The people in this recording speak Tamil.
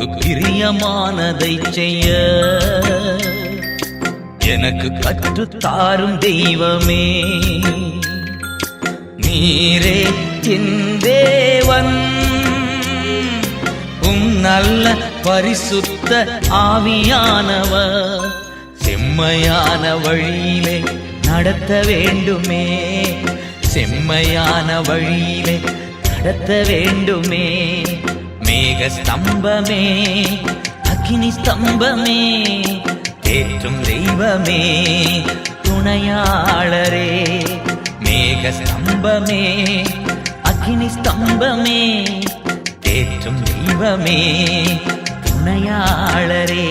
உமக்கு பிரியமானதை செய்ய எனக்கு கற்றுத்தாரும் தெய்வமே. நீரே என் தேவன், நல்ல பரிசுத்த ஆவியானவர் செம்மையான வழியிலே நடத்த வேண்டுமே, செம்மையான வழியிலே நடத்த வேண்டுமே. மேக ஸ்தம்பமே, அக்கினி ஸ்தம்பமே, தேற்றும் தெய்வமே, துணையாளரே. மேக ஸ்தம்பமே, அக்கினி ஸ்தம்பமே, தேற்றும் தெய்வமே, துணையாளரே.